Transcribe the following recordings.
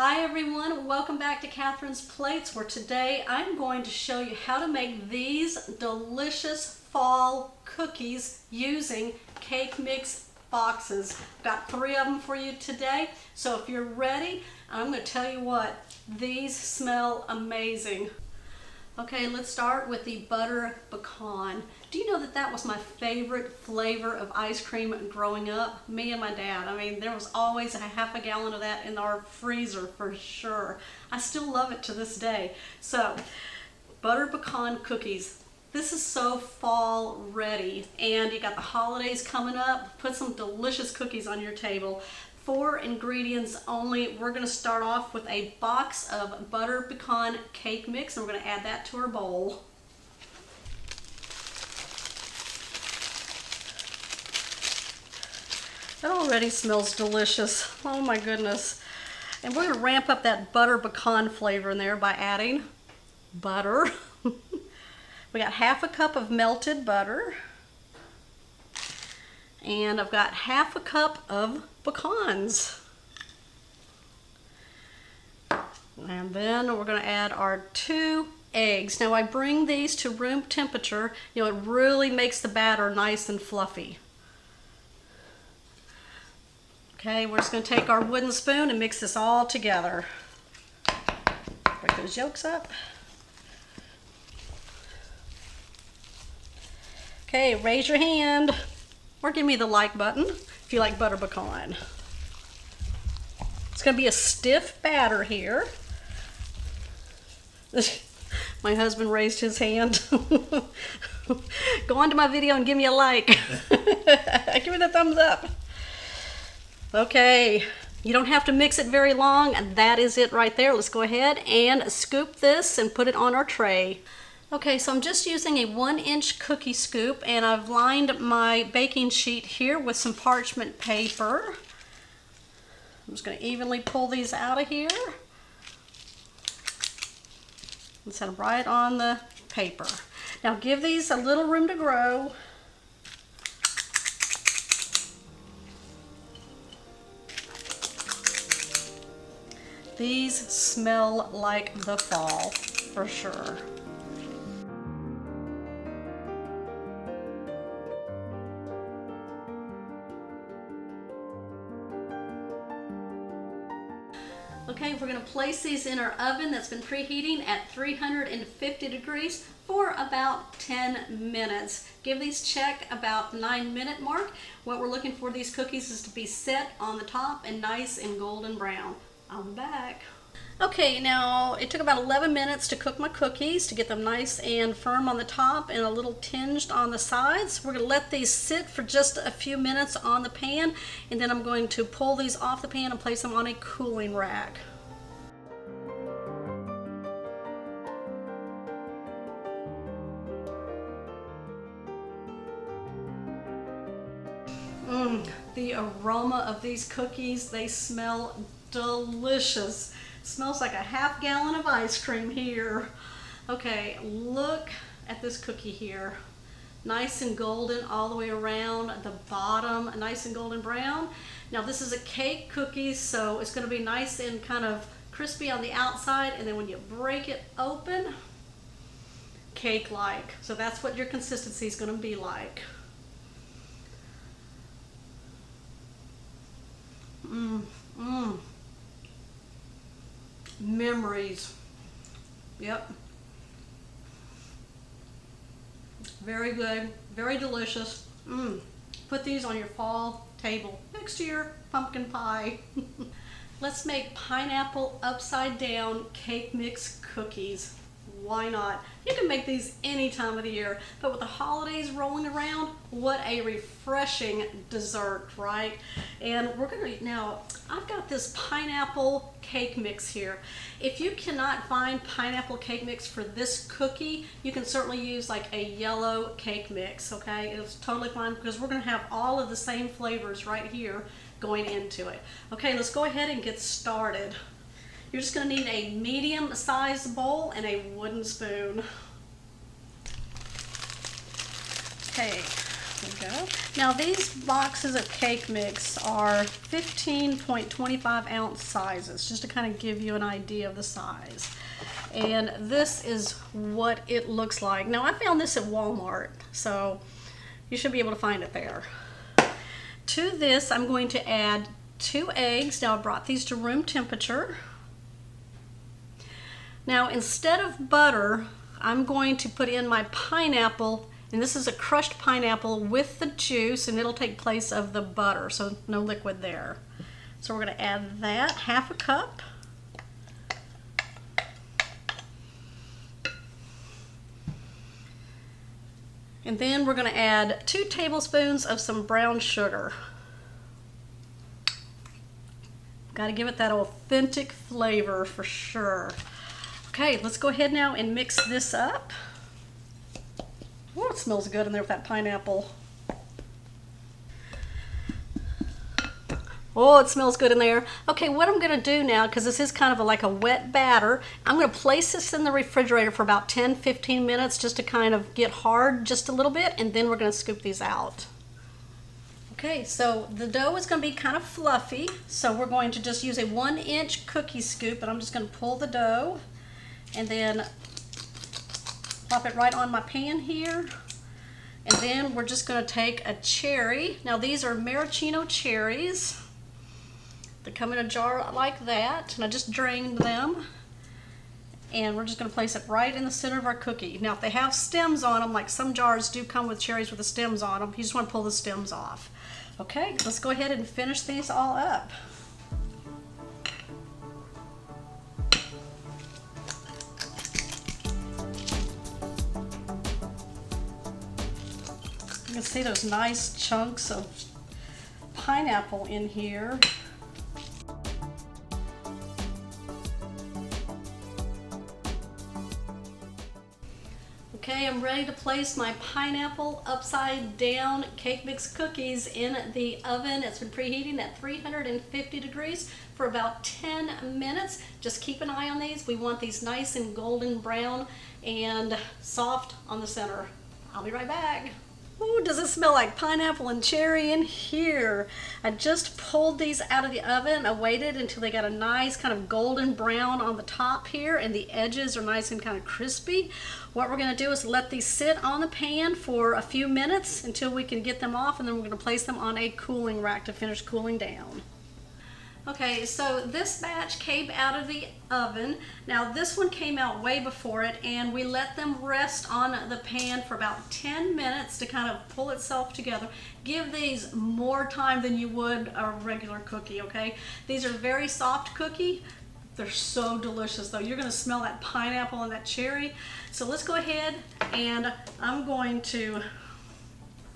Hi everyone, welcome back to Catherine's Plates, where today I'm going to show you how to make these delicious fall cookies using cake mix boxes. I've got 3 of them for you today, so if you're ready, I'm going to tell you what, these smell amazing. Okay, let's start with the butter pecan. Do you know that that was my favorite flavor of ice cream growing up? Me and my dad. I mean, there was always a half a gallon of that in our freezer for sure. I still love it to this day. So, butter pecan cookies. This is so fall ready, and you got the holidays coming up. Put some delicious cookies on your table. 4 ingredients only. We're going to start off with a box of butter pecan cake mix, and we're going to add that to our bowl. That already smells delicious. Oh my goodness. And we're going to ramp up that butter pecan flavor in there by adding butter. We got half a cup of melted butter. And I've got half a cup of pecans. And then we're going to add our 2 eggs. Now I bring these to room temperature. You know, it really makes the batter nice and fluffy. Okay, we're just going to take our wooden spoon and mix this all together. Break those yolks up. Okay, raise your hand. Or give me the like button if you like butter pecan. It's going to be a stiff batter here. My husband raised his hand. Go on to my video and give me a like. Give me the thumbs up. Okay, you don't have to mix it very long, and that is it right there. Let's go ahead and scoop this and put it on our tray. Okay, so I'm just using a 1-inch cookie scoop, and I've lined my baking sheet here with some parchment paper. I'm just going to evenly pull these out of here and set them right on the paper. Now give these a little room to grow. These smell like the fall for sure. Okay, we're going to place these in our oven that's been preheating at 350 degrees for about 10 minutes. Give these check about 9-minute mark. What we're looking for these cookies is to be set on the top and nice and golden brown. I'll be back. Okay, now it took about 11 minutes to cook my cookies to get them nice and firm on the top and a little tinged on the sides. We're going to let these sit for just a few minutes on the pan, and then I'm going to pull these off the pan and place them on a cooling rack. The aroma of these cookies, they smell delicious. Smells like a half gallon of ice cream here. Okay, look at this cookie here. Nice and golden all the way around the bottom, nice and golden brown. Now this is a cake cookie, so it's going to be nice and kind of crispy on the outside, and then when you break it open, cake-like. So that's what your consistency is going to be like. Memories. Yep. Very good, very delicious. Put these on your fall table next to your pumpkin pie. Let's make pineapple upside down cake mix cookies. Why not? You can make these any time of the year, but with the holidays rolling around, what a refreshing dessert, right? And we're gonna, now, I've got this pineapple cake mix here. If you cannot find pineapple cake mix for this cookie, you can certainly use like a yellow cake mix, okay? It's totally fine because we're gonna have all of the same flavors right here going into it. Okay, let's go ahead and get started. You're just going to need a medium-sized bowl and a wooden spoon. Okay, There we go. Now these boxes of cake mix are 15.25 ounce sizes, just to kind of give you an idea of the size. And this is what it looks like. Now I found this at Walmart, so you should be able to find it there. To this, I'm going to add 2 eggs. Now I brought these to room temperature. Now instead of butter, I'm going to put in my pineapple, and this is a crushed pineapple with the juice, and it'll take place of the butter, so no liquid there. So we're going to add that, half a cup. And then we're going to add 2 tablespoons of some brown sugar. Got to give it that authentic flavor for sure. Okay, let's go ahead now and mix this up. Oh, it smells good in there with that pineapple. Oh, it smells good in there. Okay, what I'm going to do now, because this is kind of like a wet batter, I'm going to place this in the refrigerator for about 10-15 minutes just to kind of get hard just a little bit, and then we're going to scoop these out. Okay, so the dough is going to be kind of fluffy, so we're going to just use a 1-inch cookie scoop, and I'm just going to pull the dough and then plop it right on my pan here. And then we're just going to take a cherry. Now these are maraschino cherries. They come in a jar like that, and I just drained them. And we're just going to place it right in the center of our cookie. Now if they have stems on them, like some jars do come with cherries with the stems on them, you just want to pull the stems off. Okay, let's go ahead and finish these all up. You can see those nice chunks of pineapple in here. Okay, I'm ready to place my pineapple upside down cake mix cookies in the oven. It's been preheating at 350 degrees for about 10 minutes. Just keep an eye on these. We want these nice and golden brown and soft on the center. I'll be right back. Ooh, does it smell like pineapple and cherry in here? I just pulled these out of the oven. I waited until they got a nice kind of golden brown on the top here, and the edges are nice and kind of crispy. What we're going to do is let these sit on the pan for a few minutes until we can get them off, and then we're going to place them on a cooling rack to finish cooling down. Okay, so this batch came out of the oven. Now this one came out way before it, and we let them rest on the pan for about 10 minutes to kind of pull itself together. Give these more time than you would a regular cookie, okay? These are very soft cookie. They're so delicious though. You're gonna smell that pineapple and that cherry. So let's go ahead and I'm going to,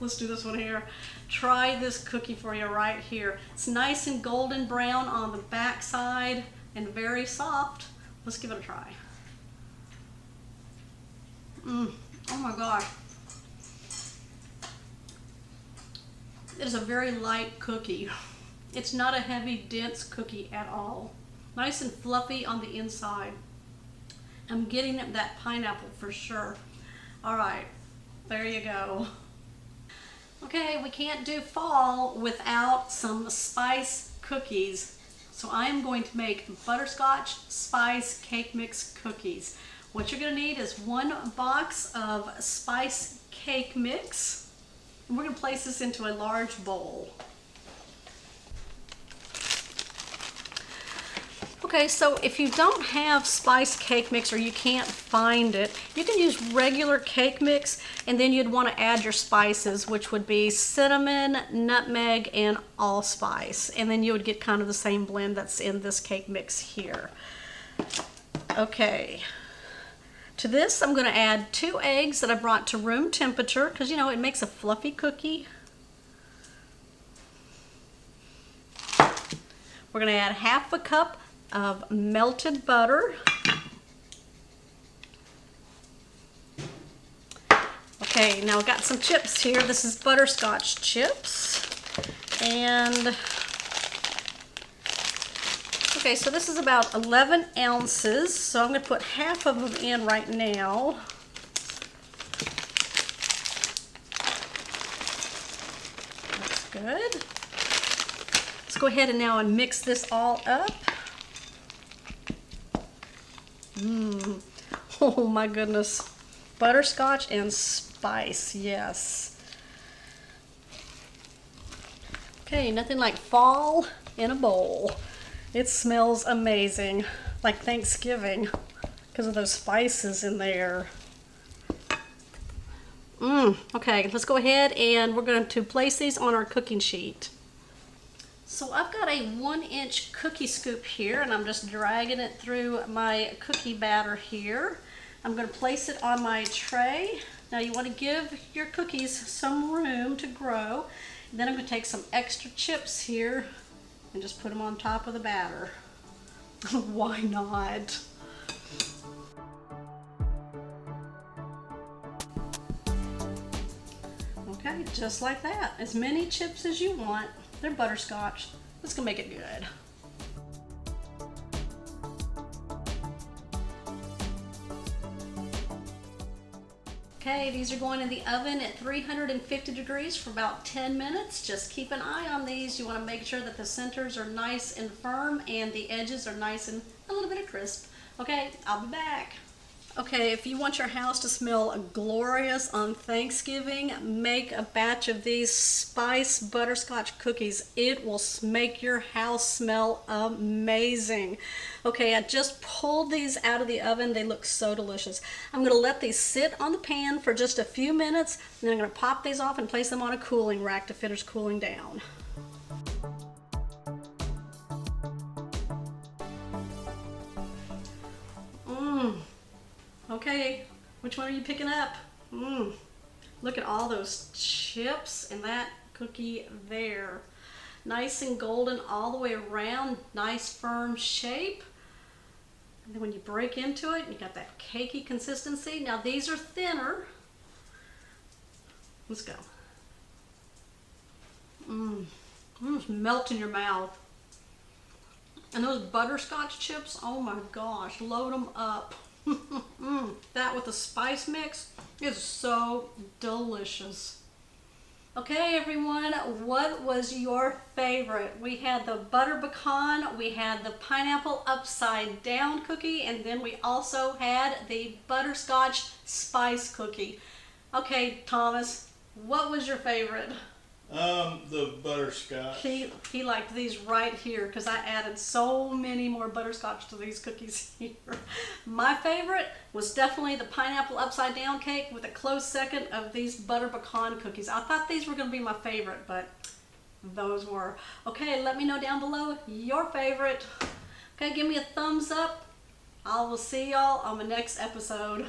let's do this one here. Try this cookie for you right here. It's nice and golden brown on the back side and very soft. Let's give it a try. Oh my gosh. It is a very light cookie. It's not a heavy, dense cookie at all. Nice and fluffy on the inside. I'm getting that pineapple for sure. All right, there you go. Okay, we can't do fall without some spice cookies. So I'm going to make butterscotch spice cake mix cookies. What you're going to need is 1 box of spice cake mix. And we're going to place this into a large bowl. Okay, so if you don't have spice cake mix or you can't find it, you can use regular cake mix, and then you'd want to add your spices, which would be cinnamon, nutmeg, and allspice. And then you would get kind of the same blend that's in this cake mix here. Okay, to this I'm going to add 2 eggs that I brought to room temperature because, you know, it makes a fluffy cookie. We're going to add half a cup of melted butter. Okay, now I've got some chips here. This is butterscotch chips. And okay, so this is about 11 ounces. So I'm going to put half of them in right now. Good. Let's go ahead and now and mix this all up. Oh my goodness. Butterscotch and spice, yes. Okay, nothing like fall in a bowl. It smells amazing, like Thanksgiving, because of those spices in there. Okay, let's go ahead and we're going to place these on our cooking sheet. So I've got a 1-inch cookie scoop here, and I'm just dragging it through my cookie batter here. I'm going to place it on my tray. Now you want to give your cookies some room to grow. And then I'm going to take some extra chips here and just put them on top of the batter. Why not? Okay, just like that. As many chips as you want. They're butterscotch. That's gonna make it good. Okay, these are going in the oven at 350 degrees for about 10 minutes. Just keep an eye on these. You want to make sure that the centers are nice and firm and the edges are nice and a little bit of crisp. Okay, I'll be back. Okay, if you want your house to smell glorious on Thanksgiving, make a batch of these spice butterscotch cookies. It will make your house smell amazing. Okay, I just pulled these out of the oven. They look so delicious. I'm going to let these sit on the pan for just a few minutes, and then I'm going to pop these off and place them on a cooling rack to finish cooling down. Okay, which one are you picking up? Look at all those chips in that cookie there. Nice and golden all the way around, nice firm shape. And then when you break into it, you got that cakey consistency. Now these are thinner. Let's go. Just melt in your mouth. And those butterscotch chips, oh my gosh, load them up. That with the spice mix is so delicious. Okay everyone, what was your favorite? We had the butter pecan, we had the pineapple upside down cookie, and then we also had the butterscotch spice cookie. Okay, Thomas, what was your favorite? The butterscotch. He liked these right here because I added so many more butterscotch to these cookies here. My favorite was definitely the pineapple upside down cake with a close second of these butter pecan cookies. I thought these were going to be my favorite, but those were. Okay, let me know down below your favorite. Okay, give me a thumbs up. I will see y'all on the next episode.